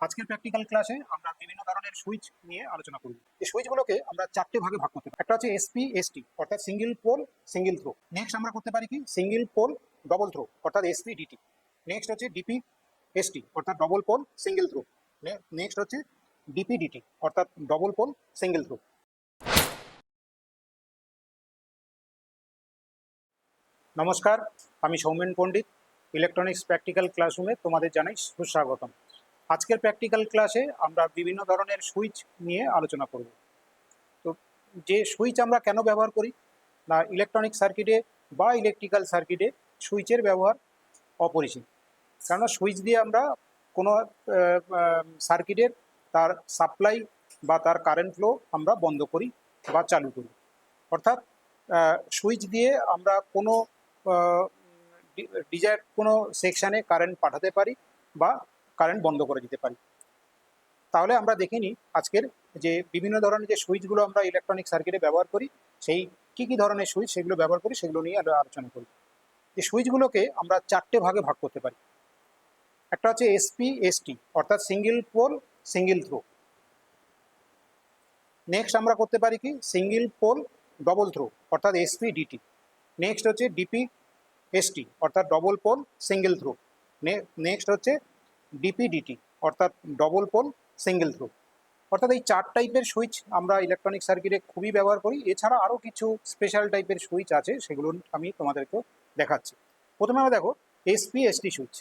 আজকের প্র্যাকটিক্যাল ক্লাসে আমরা বিভিন্ন ধরনের সুইচ নিয়ে আলোচনা করব। এই সুইচগুলোকে আমরা চারটে ভাগে ভাগ করতে পারি। একটা হচ্ছে এসপি এসটি অর্থাৎ single pole single throw. Next আমরা করতে পারি কি সিঙ্গেল পোল ডবল থ্রো অর্থাৎ এসপি ডিটি। নেক্সট হচ্ছে ডিপি এসটি অর্থাৎ double pole single throw. Next হচ্ছে ডিপি ডিটি অর্থাৎ ডবল পোল সিঙ্গেল থ্রো। নমস্কার, আমি সৌমেন পণ্ডিত। ইলেকট্রনিক্স প্র্যাকটিক্যাল ক্লাসরুমে তোমাদের জানাই সুস্বাগতম। আজকের প্র্যাকটিক্যাল ক্লাসে আমরা বিভিন্ন ধরনের সুইচ নিয়ে আলোচনা করব। তো যে সুইচ আমরা কেন ব্যবহার করি না, ইলেকট্রনিক সার্কিটে বা ইলেকট্রিক্যাল সার্কিটে সুইচের ব্যবহার অপরিসীম। কেননা সুইচ দিয়ে আমরা কোনো সার্কিটের তার সাপ্লাই বা তার কারেন্ট ফ্লো আমরা বন্ধ করি বা চালু করি। অর্থাৎ সুইচ দিয়ে আমরা কোনো ডিজায়ার্ড কোনো সেকশানে কারেন্ট পাঠাতে পারি বা কারেন্ট বন্ধ করে দিতে পারি। তাহলে আমরা দেখে নিই আজকের যে বিভিন্ন ধরনের যে সুইচগুলো আমরা ইলেকট্রনিক সার্কিটে ব্যবহার করি, সেই কী ধরনের সুইচ সেগুলো ব্যবহার করি সেগুলো নিয়ে আলোচনা করি। এই সুইচগুলোকে আমরা চারটে ভাগে ভাগ করতে পারি। একটা হচ্ছে এসপি এসটি অর্থাৎ single pole single throw. Next আমরা করতে পারি কি সিঙ্গেল পোল ডবল থ্রো অর্থাৎ এসপি ডিটি। নেক্সট হচ্ছে ডিপি এসটি অর্থাৎ double pole single throw. Next হচ্ছে ডিপি ডিটি অর্থাৎ ডবল পোল সিঙ্গেল থ্রো। অর্থাৎ এই চার টাইপের সুইচ আমরা ইলেকট্রনিক সার্কিটে খুবই ব্যবহার করি। এছাড়া আরও কিছু স্পেশাল টাইপের সুইচ আছে, সেগুলো আমি তোমাদেরকে দেখাচ্ছি। প্রথমে আমরা দেখো এসপি এসটি সুইচ।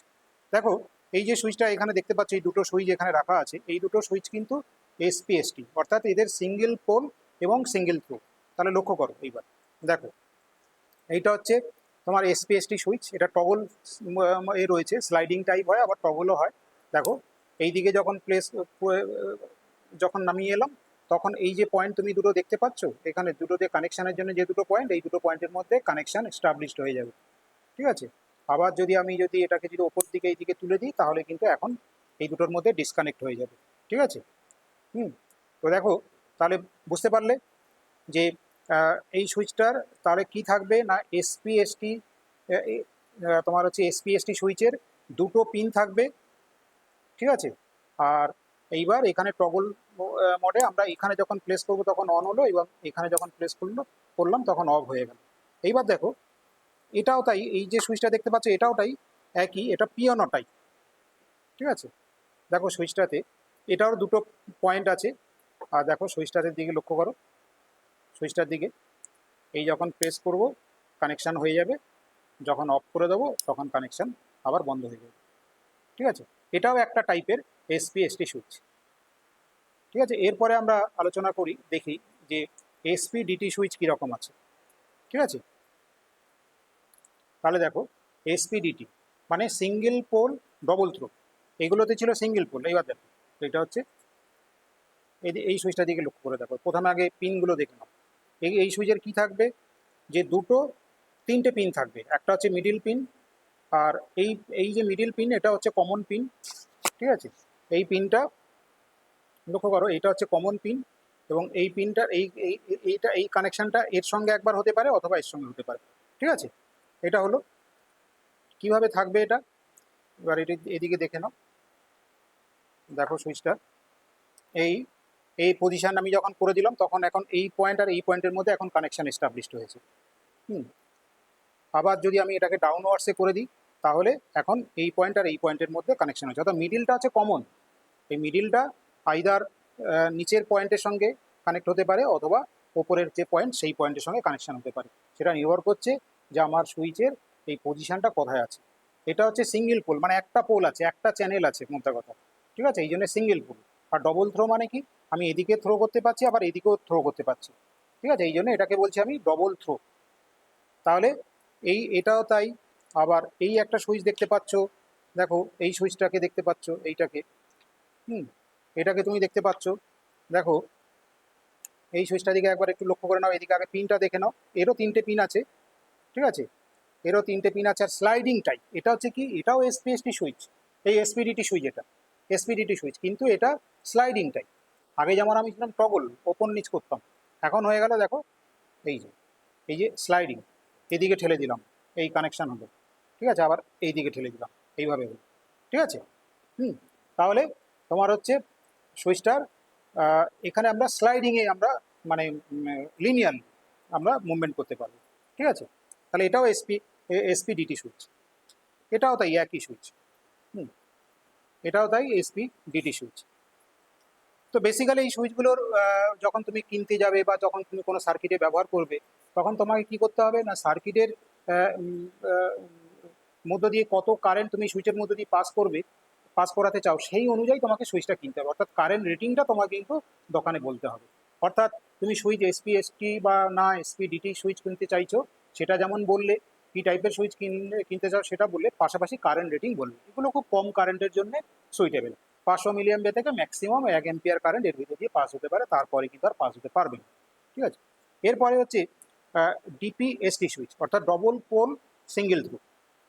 দেখো এই যে সুইচটা এখানে দেখতে পাচ্ছ, এই দুটো সুইচ এখানে রাখা আছে, এই দুটো সুইচ কিন্তু এসপি এসটি অর্থাৎ এদের সিঙ্গেল পোল এবং সিঙ্গেল থ্রো। তাহলে লক্ষ্য করো এইবার দেখো, এইটা হচ্ছে তোমার এসপি এসটি সুইচ। এটা টগল এ রয়েছে, স্লাইডিং টাইপ হয় আবার টগলও হয়। দেখো এই দিকে যখন যখন নামিয়ে এলাম তখন এই যে পয়েন্ট তুমি দুটো দেখতে পাচ্ছ, এখানে দুটোতে কানেকশানের জন্য যে দুটো পয়েন্ট, এই দুটো পয়েন্টের মধ্যে কানেকশান এস্টাবলিশড হয়ে যাবে। ঠিক আছে, আবার আমি যদি এটাকে যদি ওপর দিকে এই দিকে তুলে দিই তাহলে কিন্তু এখন এই দুটোর মধ্যে ডিসকানেক্ট হয়ে যাবে। ঠিক আছে, তো দেখো তাহলে বুঝতে পারলে যে এই সুইচটার তাহলে কি থাকবে না, এসপি এসটি তোমার হচ্ছে এসপি এসটি সুইচের দুটো পিন থাকবে। ঠিক আছে, আর এইবার এখানে টগল মোডে আমরা এখানে যখন প্লেস করব তখন অন হলো এবং এখানে যখন প্লেস করলাম তখন অফ হয়ে গেল। এইবার দেখো এটাও তাই, এই যে সুইচটা দেখতে পাচ্ছ এটাও তাই, একই, এটা পিওনো টাইপ। ঠিক আছে, দেখো সুইচটাতে এটাও দুটো পয়েন্ট আছে। আর দেখো সুইচটার দিকে লক্ষ্য করো, সুইচটার দিকে এই যখন প্রেস করব কানেকশান হয়ে যাবে, যখন অফ করে দেবো তখন কানেকশান আবার বন্ধ হয়ে যাবে। ঠিক আছে, এটাও একটা টাইপের এসপি এসটি সুইচ। ঠিক আছে, এরপরে আমরা আলোচনা করি, দেখি যে এসপি ডিটি সুইচ কীরকম আছে। ঠিক আছে, তাহলে দেখো এসপি ডিটি মানে সিঙ্গেল পোল ডবল থ্রো। এগুলোতে ছিল সিঙ্গেল পোল। এইবার দেখো এটা হচ্ছে এই সুইচটার দিকে লক্ষ্য করে দেখো, প্রথমে আগে পিনগুলো দেখে নাও। এই সুইচের কী থাকবে, যে তিনটে পিন থাকবে। একটা হচ্ছে মিডিল পিন, আর এই যে মিডিল পিন এটা হচ্ছে কমন পিন। ঠিক আছে, এই পিনটা লক্ষ্য করো, এটা হচ্ছে কমন পিন এবং এই পিনটার এই কানেকশানটা এর সঙ্গে একবার হতে পারে অথবা এর সঙ্গে হতে পারে। ঠিক আছে, এটা হলো কিভাবে থাকবে এটা। এবার এদিকে দেখে নাও, দেখো সুইচটা এই পজিশান আমি যখন করে দিলাম তখন এখন এই পয়েন্ট আর এই পয়েন্টের মধ্যে এখন কানেকশান এস্টাবলিশড হয়েছে। আবার যদি আমি এটাকে ডাউনওয়ার্ডসে করে দিই তাহলে এখন এই পয়েন্ট আর এই পয়েন্টের মধ্যে কানেকশান হয়েছে। অর্থাৎ মিডিলটা আছে কমন, এই মিডিলটা আইদার নিচের পয়েন্টের সঙ্গে কানেক্ট হতে পারে অথবা ওপরের যে পয়েন্ট সেই পয়েন্টের সঙ্গে কানেকশান হতে পারে। সেটা নির্ভর করছে যে আমার সুইচের এই পজিশানটা কোথায় আছে। এটা হচ্ছে সিঙ্গেল পোল, মানে একটা পোল আছে, একটা চ্যানেল আছে মোদ্দা কথা। ঠিক আছে, এই জন্য সিঙ্গেল পোল। আর ডবল থ্রো মানে কি, আমি এদিকে থ্রো করতে পারছি আবার এদিকেও থ্রো করতে পারছি। ঠিক আছে, এই জন্য এটাকে বলছি আমি ডবল থ্রো। তাহলে এটাও তাই। আবার এই একটা সুইচ দেখতে পাচ্ছ, দেখো এই সুইচটাকে দেখতে পাচ্ছ, এইটাকে এটাকে তুমি দেখতে পাচ্ছ। দেখো এই সুইচটার দিকে একবার একটু লক্ষ্য করে নাও, এদিকে আগে পিনটা দেখে নাও, এরও তিনটে পিন আছে। ঠিক আছে, এরও তিনটে পিন আছে আর স্লাইডিং টাইপ। এটা হচ্ছে কি, এটাও এসপিএসটি সুইচ, এই এসপিডিটি সুইচ, এটা এসপিডিটি সুইচ কিন্তু এটা স্লাইডিং টাইপ। আগে যেমন আমি ছিলাম টগল, ওপর নিচ করতাম, এখন হয়ে গেল দেখো এই যে স্লাইডিং, এদিকে ঠেলে দিলাম এই কানেকশান হলো। ঠিক আছে, আবার এই দিকে ঠেলে দিলাম, এইভাবে হলো। ঠিক আছে, তাহলে তোমার হচ্ছে সুইচটার এখানে আমরা স্লাইডিংয়ে আমরা মানে লিনিয়ার আমরা মুভমেন্ট করতে পারবো, ঠিক আছে। তাহলে এটাও এসপিডিটি সুইচ, এটাও তাই একই সুইচ, এটাও তাই এসপিডিটি সুইচ। তো বেসিক্যালি এই সুইচগুলোর যখন তুমি কিনতে যাবে বা যখন তুমি কোনো সার্কিটে ব্যবহার করবে, তখন তোমাকে কি করতে হবে না, সার্কিটের মধ্য দিয়ে কত কারেন্ট তুমি সুইচের মধ্য দিয়ে পাস করাতে চাও, সেই অনুযায়ী তোমাকে সুইচটা কিনতে হবে। অর্থাৎ কারেন্ট রেটিংটা তোমাকে কিন্তু দোকানে বলতে হবে। অর্থাৎ তুমি সুইচ এসপি বা না এসপিডিটি সুইচ কিনতে চাইছো, সেটা যেমন বললে, কি টাইপের সুইচ কিনতে চাও সেটা বললে, পাশাপাশি কারেন্ট রেটিং বলবে। এগুলো খুব কম কারেন্টের জন্য সুইটেবল। 500 মিলিঅ্যাম্পিয়ার থেকে ম্যাক্সিমাম 1 অ্যাম্পিয়ার কারেন্ট এর ভিতর দিয়ে পাস হতে পারে, তারপরে কিন্তু আর পাস হতে পারবে না, ঠিক আছে। এরপরে হচ্ছে ডিপিএসটি সুইচ, অর্থাৎ ডবল পোল সিঙ্গেল থ্রু।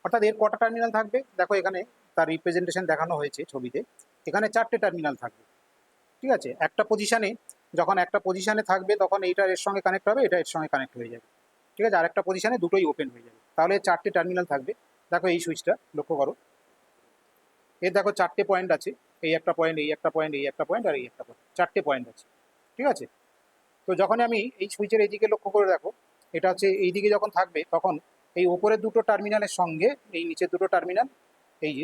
অর্থাৎ এর কটা টার্মিনাল থাকবে দেখো, এখানে তার রিপ্রেজেন্টেশন দেখানো হয়েছে ছবিতে। এখানে 4টে টার্মিনাল থাকবে, ঠিক আছে। যখন একটা পজিশনে থাকবে তখন এইটা এর সঙ্গে কানেক্ট হবে, এটা এর সঙ্গে কানেক্ট হয়ে যাবে, ঠিক আছে। আর একটা পজিশনে দুটোই ওপেন হয়ে যাবে, তাহলে 4টে টার্মিনাল থাকবে। দেখো এই সুইচটা লক্ষ্য করো, এর দেখো 4টে পয়েন্ট আছে, এই একটা পয়েন্ট, এই একটা পয়েন্ট, এই একটা পয়েন্ট, আর এই একটা পয়েন্ট, 4টে পয়েন্ট আছে, ঠিক আছে। তো যখন আমি এই সুইচের এইদিকে লক্ষ্য করে দেখো, এটা হচ্ছে এইদিকে যখন থাকবে, তখন এই ওপরের দুটো টার্মিনালের সঙ্গে এই নিচের দুটো টার্মিনাল, এই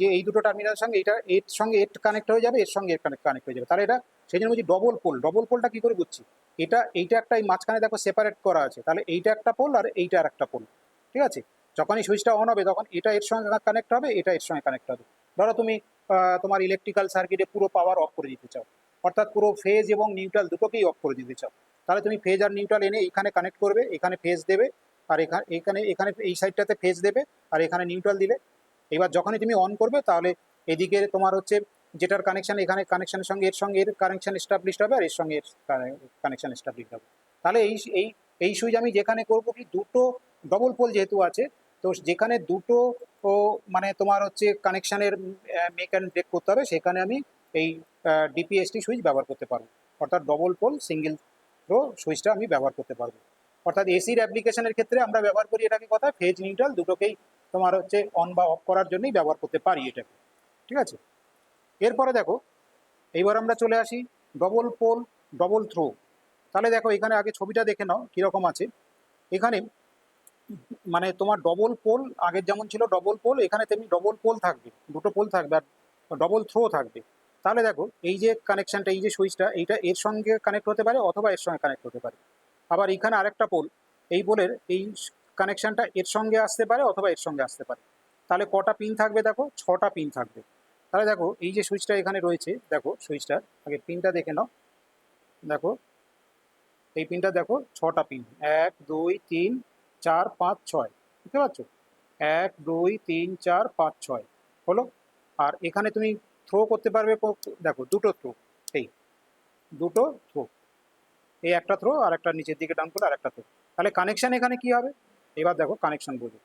যে এই দুটো টার্মিনালের সঙ্গে এর সঙ্গে এর কানেক্ট হয়ে যাবে, এর সঙ্গে এর কানেক্ট হয়ে যাবে। তাহলে এটা সেই জন্য বলছি ডবল পোল। ডবল পোলটা কি করে বুঝছি, এইটা একটা এই মাঝখানে দেখো সেপারেট করা আছে, তাহলে এইটা একটা পোল আর এইটা আর একটা পোল, ঠিক আছে। যখনই সুইচটা অন হবে তখন এটা এর সঙ্গে কানেক্ট হবে, এটা এর সঙ্গে কানেক্ট হবে। ধরো তুমি তোমার ইলেকট্রিক্যাল সার্কিটে পুরো পাওয়ার অফ করে দিতে চাও, অর্থাৎ পুরো ফেজ এবং নিউট্রাল দুটোকেই অফ করে দিতে চাও, তাহলে তুমি ফেজ আর নিউট্রাল এনে এখানে কানেক্ট করবে, এখানে ফেজ দেবে, আর এখানে এই সাইডটাতে ফেজ দেবে, আর এখানে নিউট্রাল দিলে। এবার যখনই তুমি অন করবে, তাহলে এদিকে তোমার হচ্ছে যেটার কানেকশন, এখানে কানেকশনের সঙ্গে এর কানেকশন এস্টাবলিশড হবে, আর এর সঙ্গে এর কানেকশন এস্টাবলিশড হবে। তাহলে এই সুইচ আমি যেখানে করবো কি, দুটো ডবল পোল যেহেতু আছে, তো যেখানে দুটো মানে তোমার হচ্ছে কানেকশানের মেক অ্যান্ড ব্রেক করতে হবে, সেখানে আমি এই ডিপিএসটি সুইচ ব্যবহার করতে পারবো। অর্থাৎ ডবল পোল সিঙ্গেল থ্রো সুইচটা আমি ব্যবহার করতে পারবো। অর্থাৎ এসির অ্যাপ্লিকেশনের ক্ষেত্রে আমরা ব্যবহার করি এটাকে, কথা ফেজ নিউট্রাল দুটোকেই তোমার হচ্ছে অন বা অফ করার জন্যই ব্যবহার করতে পারি এটাকে, ঠিক আছে। এরপরে দেখো, এইবার আমরা চলে আসি ডবল পোল ডবল থ্রো। তাহলে দেখো এখানে আগে ছবিটা দেখে নাও কীরকম আছে। এখানে মানে তোমার ডবল পোল আগের যেমন ছিল ডবল পোল, এখানে তেমনি ডবল পোল থাকবে, দুটো পোল থাকবে, আর ডবল থ্রো থাকবে। তাহলে দেখো এই যে কানেকশানটা, এই যে সুইচটা, এইটা এর সঙ্গে কানেক্ট হতে পারে অথবা এর সঙ্গে কানেক্ট হতে পারে। আবার এখানে আরেকটা পোল, এই পোলের এই কানেকশানটা এর সঙ্গে আসতে পারে অথবা এর সঙ্গে আসতে পারে। তাহলে কটা পিন থাকবে দেখো, 6টা পিন থাকবে। তাহলে দেখো এই যে সুইচটা এখানে রয়েছে, দেখো সুইচটার আগে পিনটা দেখে নাও। দেখো এই পিনটা দেখো, 6টা পিন, 1 2 3 4 5 6, বুঝতে পারছো? 1 2 3 4 5 6 হলো। আর এখানে তুমি থ্রো করতে পারবে, দেখো দুটো থ্রো, এই দুটো থ্রো, এই একটা থ্রো আর একটা নিচের দিকে ডাউন করলে আর একটা থ্রো। তাহলে কানেকশান এখানে কি হবে, এবার দেখো কানেকশান বলবে।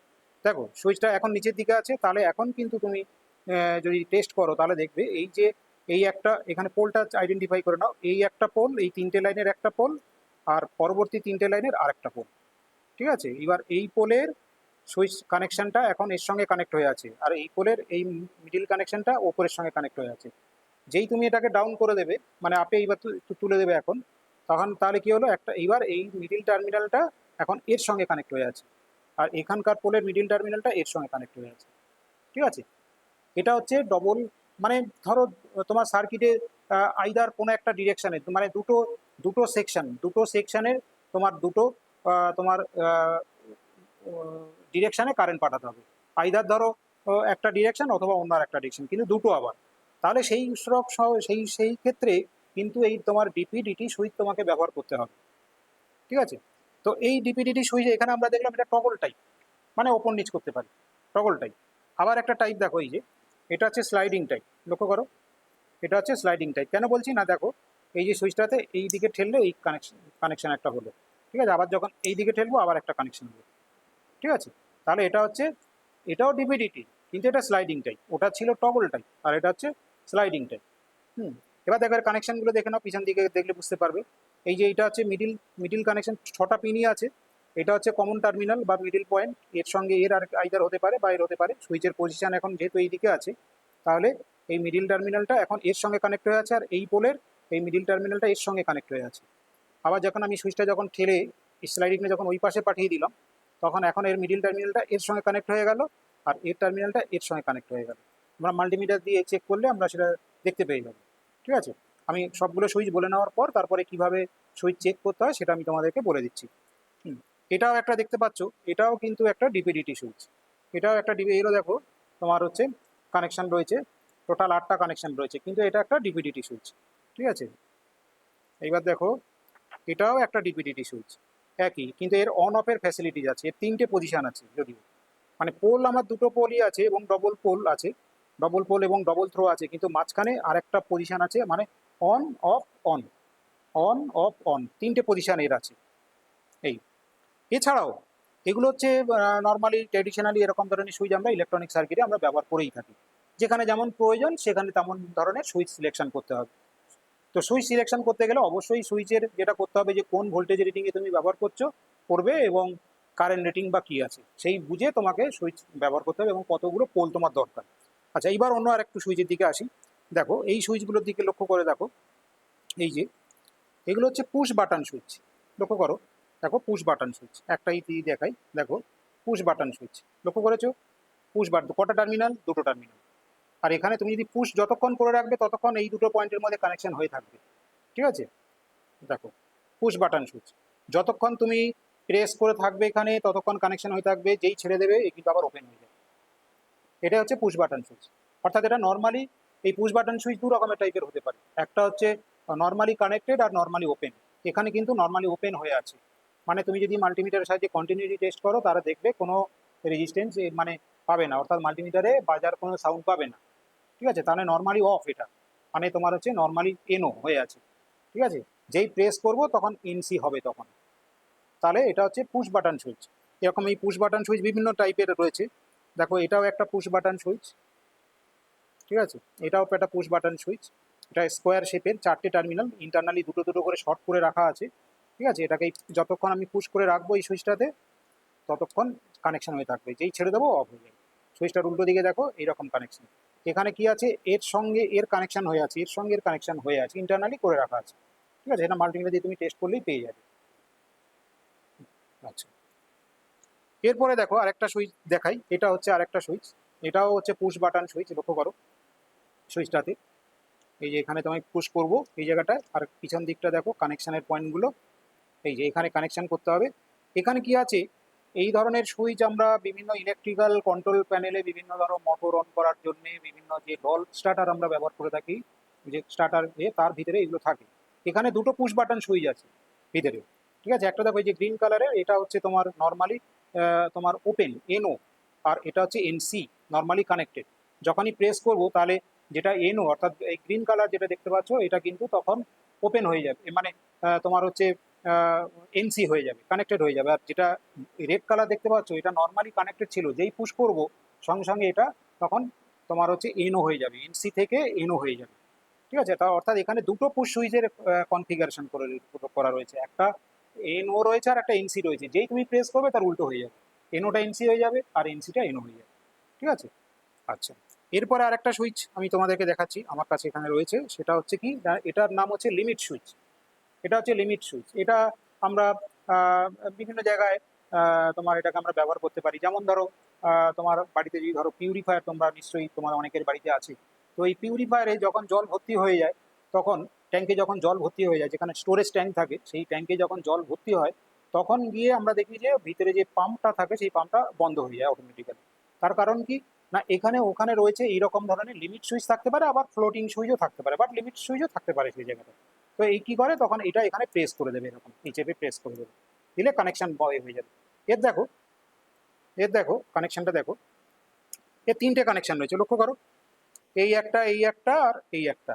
দেখো সুইচটা এখন নিচের দিকে আছে, তাহলে এখন কিন্তু তুমি যদি টেস্ট করো তাহলে দেখবে এই যে এই একটা এখানে পোলটা আইডেন্টিফাই করে নাও, এই একটা পোল, এই 3টে লাইনের একটা পোল, আর পরবর্তী 3টে লাইনের আর একটা পোল, ঠিক আছে। এবার এই পোলের সুইচ কানেকশানটা এখন এর সঙ্গে কানেক্ট হয়ে আছে, আর এই পোলের এই মিডিল কানেকশানটা ওপরের সঙ্গে কানেক্ট হয়ে আছে। যেই তুমি এটাকে ডাউন করে দেবে, মানে আপে এইবার তুলে দেবে এখন, তখন তাহলে কি হলো, একটা এইবার এই মিডিল টার্মিনালটা এখন এর সঙ্গে কানেক্ট হয়ে আছে, আর এখানকার পোলের মিডিল টার্মিনালটা এর সঙ্গে কানেক্ট হয়ে আছে, ঠিক আছে। এটা হচ্ছে ডবল, মানে ধরো তোমার সার্কিটে আইদার কোনো একটা ডিরেকশানে, মানে দুটো সেকশানের তোমার দুটো তোমার ডিরেকশানে কারেন্ট পাঠাতে হবে। আইদার ধরো একটা ডিরেকশান অথবা অন্য আর একটা ডিরেকশান, কিন্তু দুটো আবার। তাহলে সেই ক্ষেত্রে কিন্তু এই তোমার ডিপিডিটি সুইচ তোমাকে ব্যবহার করতে হবে, ঠিক আছে। তো এই ডিপিডিটি সুইচ এখানে আমরা দেখলাম এটা টগল টাইপ, মানে ওপর নিচ করতে পারি, টগল টাইপ। আবার একটা টাইপ দেখো, এই যে এটা হচ্ছে স্লাইডিং টাইপ, লক্ষ্য করো এটা হচ্ছে স্লাইডিং টাইপ। কেন বলছি না, দেখো এই যে সুইচটাতে এই দিকে ঠেললে এই কানেকশন একটা হলো, ঠিক আছে। আবার যখন এই দিকে ঠেলবো আবার একটা কানেকশন হলো, ঠিক আছে। তাহলে এটা হচ্ছে, এটাও ডিপিডিটি, কিন্তু এটা স্লাইডিং টাইপ, ওটা ছিল টগল টাইপ, আর এটা হচ্ছে স্লাইডিং টাইপ। এবার দেখো কানেকশনগুলো দেখে নাও, পিছন দিকে দেখলে বুঝতে পারবে। এই যে এটা হচ্ছে মিডিল কানেকশন, 6টা পিনই আছে। এটা হচ্ছে কমন টার্মিনাল বা মিডিল পয়েন্ট, এর সঙ্গে এর আর আইদার হতে পারে বা এর হতে পারে। সুইচের পজিশন এখন যেহেতু এই দিকে আছে, তাহলে এই মিডিল টার্মিনালটা এখন এর সঙ্গে কানেক্ট হয়ে আছে, আর এই পোলের এই মিডিল টার্মিনালটা এর সঙ্গে কানেক্ট হয়ে আছে। আবার যখন আমি সুইচটা যখন ঠেলে স্লাইডিংয়ে যখন ওই পাশে পাঠিয়ে দিলাম, তখন এখন এর মিডিল টার্মিনালটা এর সঙ্গে কানেক্ট হয়ে গেল, আর এর টার্মিনালটা এর সঙ্গে কানেক্ট হয়ে গেল। আমরা মাল্টিমিটার দিয়ে চেক করলে আমরা সেটা দেখতে পেয়ে যাবো। ঠিক আছে, আমি সবগুলো সুইচ বলে নেওয়ার পর তারপরে কিভাবে সুইচ চেক করতে হয় সেটা আমি তোমাদেরকে বলে দিচ্ছি। এটাও একটা দেখতে পাচ্ছ, এটাও কিন্তু একটা ডিপিডিটি সুইচ। এটাও একটা এরও দেখো তোমার হচ্ছে কানেকশন রয়েছে, টোটাল 8টা কানেকশন রয়েছে, কিন্তু এটা একটা ডিপিডিটি সুইচ। ঠিক আছে, এইবার দেখো এটাও একটা ডিপিডিটি সুইচ, একই, কিন্তু এর অন অফের ফ্যাসিলিটিজ আছে, এর 3টে পজিশন আছে। যদিও মানে পোল আমার 2টো পোলই আছে এবং ডবল পোল আছে, ডবল পোল এবং ডবল থ্রো আছে, কিন্তু মাঝখানে আরেকটা পজিশন আছে, মানে on of on, on of on, 3টে পজিশন এর আছে। এই এছাড়াও এগুলো হচ্ছে নর্মালি ট্র্যাডিশনালি এরকম ধরনের সুইচ আমরা ইলেকট্রনিক সার্কিটে আমরা ব্যবহার করেই থাকি। যেখানে যেমন প্রয়োজন সেখানে তেমন ধরনের সুইচ সিলেকশন করতে হবে। তো সুইচ সিলেকশন করতে গেলে অবশ্যই সুইচের যেটা করতে হবে যে কোন ভোল্টেজ রেটিংয়ে তুমি ব্যবহার করবে এবং কারেন্ট রেটিং বা কী আছে সেই বুঝে তোমাকে সুইচ ব্যবহার করতে হবে এবং কতগুলো পোল তোমার দরকার। আচ্ছা, এইবার অন্য আর একটু সুইচের দিকে আসি। দেখো এই সুইচগুলোর দিকে লক্ষ্য করে দেখো, এই যে এগুলো হচ্ছে পুশ বাটন সুইচ। লক্ষ্য করো, দেখো পুশ বাটন সুইচ, একটাই দেখাই, দেখো পুশ বাটন সুইচ, লক্ষ্য করেছো? পুশ বাটন, কটা টার্মিনাল? 2টো টার্মিনাল। আর এখানে তুমি যদি পুশ যতক্ষণ করে রাখবে ততক্ষণ এই 2টো পয়েন্টের মধ্যে কানেকশন হয়ে থাকবে। ঠিক আছে, দেখো পুশ বাটন সুইচ, যতক্ষণ তুমি প্রেস করে থাকবে এখানে ততক্ষণ কানেকশন হয়ে থাকবে, যেই ছেড়ে দেবে এই কিন্তু আবার ওপেন হয়ে যাবে। এটা হচ্ছে পুশ বাটন সুইচ। অর্থাৎ এটা নর্মালি এই পুশ বাটন সুইচ 2 রকমের টাইপের হতে পারে, একটা হচ্ছে নর্মালি কানেক্টেড আর নর্মালি ওপেন। এখানে কিন্তু নর্মালি ওপেন হয়ে আছে, মানে তুমি যদি মাল্টিমিটারের সাহায্যে কন্টিনিউটি টেস্ট করো তারা দেখবে কোনো রেজিস্ট্যান্স মানে পাবে না, অর্থাৎ মাল্টিমিটারে বাজার কোনো সাউন্ড পাবে না। ঠিক আছে, তাহলে নর্মালি অফ, এটা মানে তোমার হচ্ছে নর্মালি এনও হয়ে আছে। ঠিক আছে, যেই প্রেস করব তখন এনসি হবে তখন, তাহলে এটা হচ্ছে পুশ বাটন সুইচ। এরকম এই পুশ বাটন সুইচ বিভিন্ন টাইপের রয়েছে। দেখো এটাও একটা পুশ বাটন সুইচ। ঠিক আছে, এটাও একটা পুশ বাটন সুইচ, এটা স্কোয়ার শেপের, 4টে টার্মিনাল, ইন্টারনালি 2টো করে শর্ট করে রাখা আছে। ঠিক আছে, এটাকে যতক্ষণ আমি পুশ করে রাখবো এই সুইচটাতে ততক্ষণ কানেকশন হয়ে থাকবে, যেই ছেড়ে দেবো অফ হয়ে যাবে। সুইচটার উল্টো দিকে দেখো এইরকম কানেকশন, এখানে কি আছে এর সঙ্গে এর কানেকশন হয়ে আছে, এর সঙ্গে এর কানেকশন হয়ে আছে, ইন্টারনালি করে রাখা আছে। ঠিক আছে, এটা মাল্টিমিটার দিয়ে তুমি টেস্ট করলেই পেয়ে যাবে। আচ্ছা, এরপরে দেখো আরেকটা সুইচ দেখাই, এটা হচ্ছে আরেকটা সুইচ, এটাও হচ্ছে পুশ বাটন সুইচ। লক্ষ্য করো সুইচটাতে, এই যে এখানে তোমায় পুশ করব এই জায়গাটায়, আর পিছন দিকটা দেখো কানেকশানের পয়েন্টগুলো, এই যে এখানে কানেকশান করতে হবে। এখানে কি আছে, এই ধরনের সুইচ আমরা বিভিন্ন ইলেকট্রিক্যাল কন্ট্রোল প্যানেলে বিভিন্ন ধরো মোটর অন করার জন্য বিভিন্ন যে ডল স্টার্টার আমরা ব্যবহার করে থাকি, যে স্টার্টার তার ভিতরে এগুলো থাকে। এখানে 2টো পুশ বাটন সুইচ আছে ভিতরে। ঠিক আছে, একটা দেখো এই যে গ্রিন কালারের, এটা হচ্ছে তোমার নর্মালি তোমার ওপেন এনও, আর এটা হচ্ছে এনসি নর্মালি কানেক্টেড। যখনই প্রেস করব তাহলে যেটা এনও অর্থাৎ এই গ্রিন কালার যেটা দেখতে পাচ্ছ এটা কিন্তু তখন ওপেন হয়ে যাবে, মানে তোমার হচ্ছে এনসি হয়ে যাবে, কানেক্টেড হয়ে যাবে। আর যেটা রেড কালার দেখতে পাচ্ছ এটা নর্মালি কানেক্টেড ছিল, যেই পুশ করব সঙ্গে সঙ্গে এটা তখন তোমার হচ্ছে এনও হয়ে যাবে, এনসি থেকে এনও হয়ে যাবে। ঠিক আছে, তা অর্থাৎ এখানে 2টো পুশ সুইচের কনফিগারেশন করা রয়েছে, একটা এনও রয়েছে আর একটা এনসি রয়েছে, যেই তুমি প্রেস করবে তার উল্টো হয়ে যাবে, এনওটা এনসি হয়ে যাবে আর এনসিটা এনও হয়ে যাবে। ঠিক আছে, আচ্ছা, এরপরে আরেকটা সুইচ আমি তোমাদেরকে দেখাচ্ছি, আমার কাছে এখানে রয়েছে, সেটা হচ্ছে কি, এটার নাম হচ্ছে লিমিট সুইচ। এটা হচ্ছে লিমিট সুইচ, এটা আমরা বিভিন্ন জায়গায় তোমার এটাকে আমরা ব্যবহার করতে পারি। যেমন ধরো তোমার বাড়িতে যদি ধরো পিউরিফায়ার, তোমরা নিশ্চয়ই তোমার অনেকের বাড়িতে আছে, তো এই পিউরিফায়ারে যখন জল ভর্তি হয়ে যায় তখন, ট্যাঙ্কে যখন জল ভর্তি হয়ে যায়, যেখানে স্টোরেজ ট্যাঙ্ক থাকে সেই ট্যাঙ্কে যখন জল ভর্তি হয় তখন গিয়ে আমরা দেখি যে ভিতরে যে পাম্পটা থাকে সেই পাম্পটা বন্ধ হয়ে যায় অটোমেটিক্যালি। তার কারণ কি না, এখানে ওখানে রয়েছে এইরকম ধরনের লিমিট সুইচ থাকতে পারে, আবার ফ্লোটিং সুইচও থাকতে পারে, বাট লিমিট সুইচও থাকতে পারে সেই জায়গাটা। তো এই কি করে তখন এটা এখানে প্রেস করে দেবে, এরকম এই চেপে প্রেস করে দেবে, দিলে কানেকশন হয়ে যাবে। এর দেখো, এর দেখো কানেকশনটা দেখো, এর 3টে কানেকশন রয়েছে, লক্ষ্য করো, এই একটা, এই একটা আর এই একটা,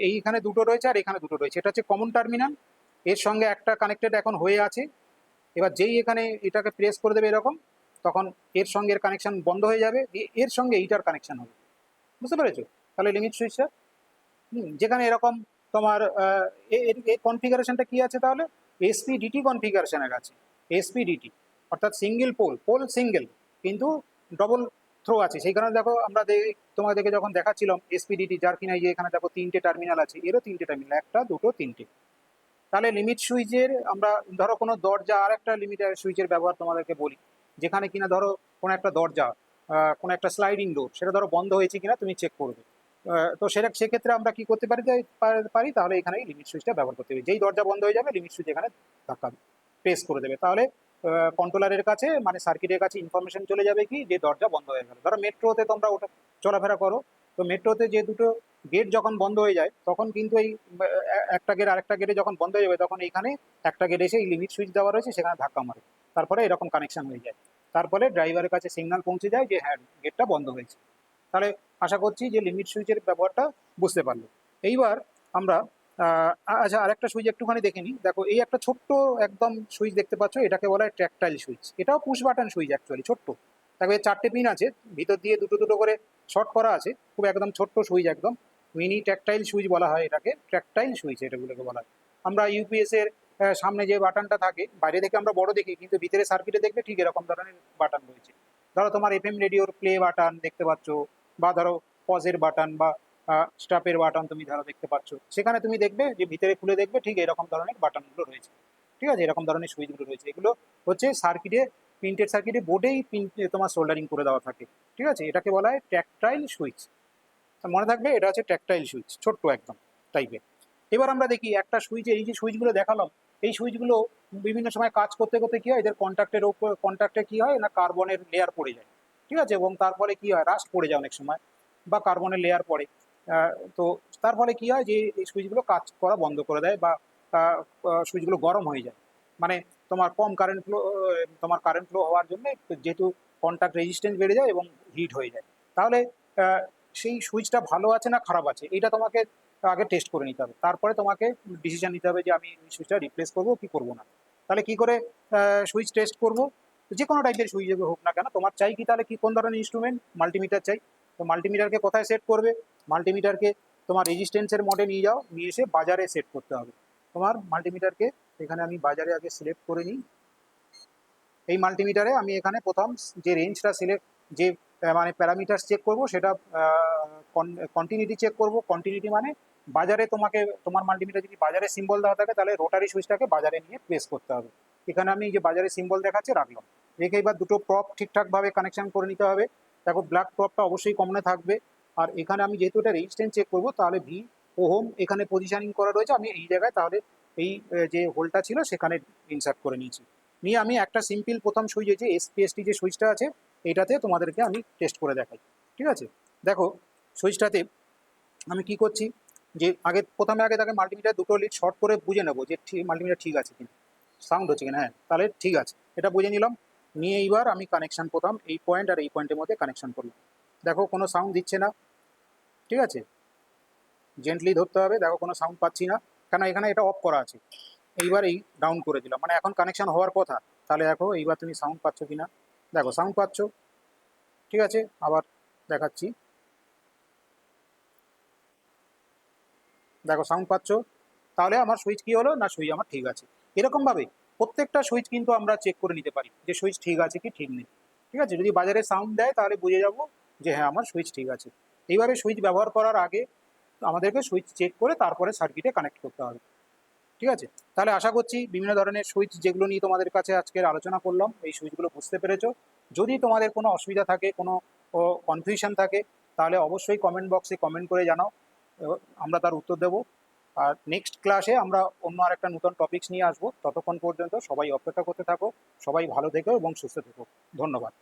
এইখানে 2টো রয়েছে আর এখানে 2টো রয়েছে, এটা হচ্ছে কমন টার্মিনাল, এর সঙ্গে একটা কানেক্টেড এখন হয়ে আছে। এবার যেই এখানে এটাকে প্রেস করে দেবে এরকম, তখন এর সঙ্গে এর কানেকশন বন্ধ হয়ে যাবে, দিয়ে এর সঙ্গে এইটার কানেকশন হবে। বুঝতে পেরেছো? তাহলে লিমিট সুইচটা যেখানে এরকম তোমার এর কনফিগারেশনটা কি আছে তাহলে, এসপিডিটি কনফিগারেশনের আছে, এসপিডিটি অর্থাৎ সিঙ্গেল পোল, পোল সিঙ্গেল কিন্তু ডবল থ্রো আছে, সেই কারণে দেখো আমরা তোমাদেরকে যখন দেখাচ্ছিলাম এসপিডিটি, যার কিনা এই যে এখানে দেখো তিনটে টার্মিনাল আছে, এরও তিনটে টার্মিনাল, একটা দুটো তিনটে। তাহলে লিমিট সুইচের আমরা ধরো কোনো দরজা, আর একটা লিমিটার সুইচের ব্যবহার তোমাদেরকে বলি, যেখানে কিনা ধরো কোনো একটা দরজা, কোনো একটা স্লাইডিং ডোর, সেটা ধরো বন্ধ হয়েছে কিনা তুমি চেক করবে। তো সেক্ষেত্রে আমরা কি করতে পারি, তাহলে এখানে লিমিট সুইচটা ব্যবহার করতে হবে। যেই দরজা বন্ধ হয়ে যাবে লিমিট সুইচ এখানে ধাক্কা প্রেস করে দেবে, তাহলে কন্ট্রোলারের কাছে মানে সার্কিটের কাছে ইনফরমেশন চলে যাবে কি যে দরজা বন্ধ হয়ে গেল। ধরো মেট্রোতে তোমরা ওটা চলাফেরা করো, তো মেট্রোতে যে দুটো গেট যখন বন্ধ হয়ে যায় তখন কিন্তু এই একটা গেট আরেকটা গেটে যখন বন্ধ হয়ে যাবে তখন এইখানে একটা গেট এসে এই লিমিট সুইচ দেওয়া রয়েছে সেখানে ধাক্কা মারে, তারপরে এরকম কানেকশন হয়ে যায়, তারপরে ড্রাইভারের কাছে সিগন্যাল পৌঁছে যায় যে হ্যাঁ গেটটা বন্ধ হয়েছে। তাহলে আশা করছি যে লিমিট সুইচের ব্যবহারটা বুঝতে পারলো। এইবার আমরা আচ্ছা আরেকটা সুইচ একটুখানি দেখে নিই। দেখো এই একটা ছোট্ট একদম সুইচ দেখতে পাচ্ছ, এটাকে বলা হয় ট্র্যাকটাইল সুইচ। এটাও পুশ বাটন সুইচ অ্যাকচুয়ালি, ছোট্ট। দেখো এর 4টে পিন আছে, ভিতর দিয়ে দুটো দুটো করে শর্ট করা আছে, খুব একদম ছোট্ট সুইচ, একদম মিনি ট্র্যাকটাইল সুইচ বলা হয় এটাকে, ট্র্যাকটাইল সুইচ এটাগুলোকে বলা হয়। আমরা ইউপিএস এর সামনে যে বাটনটা থাকে বাইরে থেকে আমরা বড় দেখি, কিন্তু ভিতরে সার্কিটে দেখবে ঠিক এরকম ধরনের বাটন রয়েছে। ধরো তোমার এফএম রেডিওর প্লে বাটন দেখতে পাচ্ছ, বা ধরো পজের বাটন বা স্টপের বাটন তুমি ধরো দেখতে পাচ্ছ, সেখানে তুমি দেখবে যে ভিতরে খুলে দেখবে ঠিক এরকম ধরনের বাটনগুলো রয়েছে। ঠিক আছে, এরকম ধরনের সুইচগুলো রয়েছে, এগুলো হচ্ছে সার্কিটে, প্রিন্টেড সার্কিটে বোর্ডেই তোমার সোল্ডারিং করে দেওয়া থাকে। ঠিক আছে, এটাকে বলা হয় ট্যাকটাইল সুইচ। মনে থাকবে এটা হচ্ছে ট্যাকটাইল সুইচ, ছোট্ট একদম টাইপের। এবার আমরা দেখি একটা সুইচে, এই যে সুইচগুলো দেখালাম, এই সুইচগুলো বিভিন্ন সময় কাজ করতে করতে কি হয়, এদের কন্ট্যাক্টের ওপর কন্ট্যাক্টে কি হয় না কার্বনের লেয়ার পড়ে যায়। ঠিক আছে, এবং তার ফলে কি হয়, রাস্ট পড়ে যায় অনেক সময়, বা কার্বনের লেয়ার পড়ে। তো তার ফলে কি হয় যে এই সুইচগুলো কাজ করা বন্ধ করে দেয়, বা সুইচগুলো গরম হয়ে যায়। মানে তোমার কম কারেন্ট ফ্লো, তোমার কারেন্ট ফ্লো হওয়ার জন্য যেহেতু কন্ট্যাক্ট রেজিস্ট্যান্স বেড়ে যায় এবং হিট হয়ে যায়, তাহলে সেই সুইচটা ভালো আছে না খারাপ আছে এটা তোমাকে আগে টেস্ট করে নিতে হবে, তারপরে তোমাকে ডিসিশন নিতে হবে যে আমি এই সুইচটা রিপ্লেস করবো কি করবো না। তাহলে কি করে সুইচ টেস্ট করবো, যে কোনো টাইপের সুইচ হোক না কেন, তোমার চাই কি তাহলে কি কোন ধরনের ইনস্ট্রুমেন্ট, মাল্টিমিটার চাই। তো মাল্টিমিটারকে কোথায় সেট করবে, মাল্টিমিটারকে তোমার রেজিস্ট্যান্সের মোডে নিয়ে যাও, নিয়ে এসে বাজারে সেট করতে হবে। তোমার মাল্টিমিটারকে এখানে আমি বাজারে আগে সিলেক্ট করে নিই। এই মাল্টিমিটারে আমি এখানে প্রথম যে রেঞ্জটা সিলেক্ট, যে মানে প্যারামিটার চেক করব সেটা কন্টিনিউটি চেক করব। কন্টিনিউটি মানে বাজারে তোমাকে, তোমার মাল্টিমিটার যদি বাজারে সিম্বল দেওয়া থাকে তাহলে রোটারি সুইচটাকে বাজারে নিয়ে প্লেস করতে হবে। এখানে আমি যে বাজারে সিম্বল দেখাচ্ছে রাখলাম, রেখে এবার দুটো প্রপ ঠিকঠাকভাবে কানেকশন করে নিতে হবে। দেখো ব্ল্যাক প্রপটা অবশ্যই কমনে থাকবে। আর এখানে আমি যেহেতু এটা রেজিস্ট্যান্স চেক করবো, তাহলে ভি ওহম এখানে পজিশনিং করা রয়েছে, আমি এই জায়গায় তাহলে এই যে হোলটা ছিল সেখানে ইনসার্ট করে নিয়েছি। নিয়ে আমি একটা সিম্পল প্রথম সুইচ, যে এসপিএসটি যে সুইচটা আছে এইটাতে তোমাদেরকে আমি টেস্ট করে দেখাই। ঠিক আছে, দেখো সুইচটাতে আমি কি করছি, যে প্রথমে তাকে মাল্টিমিটার দুটো লিড শর্ট করে বুঝে নেবো যে মাল্টিমিটার ঠিক আছে কিনা, সাউন্ড হচ্ছে কিনা, হ্যাঁ তাহলে ঠিক আছে, এটা বুঝে নিলাম। নিয়ে এইবার আমি কানেকশান প্রথম এই পয়েন্ট আর এই পয়েন্টের মধ্যে কানেকশান করলাম। দেখো কোনো সাউন্ড দিচ্ছে না। ঠিক আছে, জেন্টলি ধরতে হবে, দেখো কোনো সাউন্ড পাচ্ছি না, কেন এখানে এটা অফ করা আছে। এইবার এই ডাউন করে দিলাম, মানে এখন কানেকশন হওয়ার কথা। তাহলে দেখো এইবার তুমি সাউন্ড পাচ্ছ কিনা, দেখো সাউন্ড পাচ্ছ। ঠিক আছে, আবার দেখাচ্ছি, দেখো সাউন্ড পাচ্ছ। তাহলে আমার সুইচ কি হলো না, সুইচ আমার ঠিক আছে। এরকমভাবে প্রত্যেকটা সুইচ কিন্তু আমরা চেক করে নিতে পারি যে সুইচ ঠিক আছে কি ঠিক নেই। ঠিক আছে, যদি বাজারে সাউন্ড দেয় তাহলে বুঝে যাব যে হ্যাঁ আমার সুইচ ঠিক আছে। এইভাবে সুইচ ব্যবহার করার আগে আমাদেরকে সুইচ চেক করে তারপরে সার্কিটে কানেক্ট করতে হবে। ঠিক আছে, তাহলে আশা করছি বিভিন্ন ধরনের সুইচ যেগুলো নিয়ে তোমাদের কাছে আজকের আলোচনা করলাম, এই সুইচগুলো বুঝতে পেরেছো। যদি তোমাদের কোনো অসুবিধা থাকে, কোনো কনফিউশন থাকে, তাহলে অবশ্যই কমেন্ট বক্সে কমেন্ট করে জানাও, আমরা তার উত্তর দেবো। আর নেক্সট ক্লাসে আমরা অন্য আরেকটা নতুন টপিকস নিয়ে আসবো। ততক্ষণ পর্যন্ত সবাই অপেক্ষা করতে থাকো। সবাই ভালো থেকো এবং সুস্থ থেকো। ধন্যবাদ।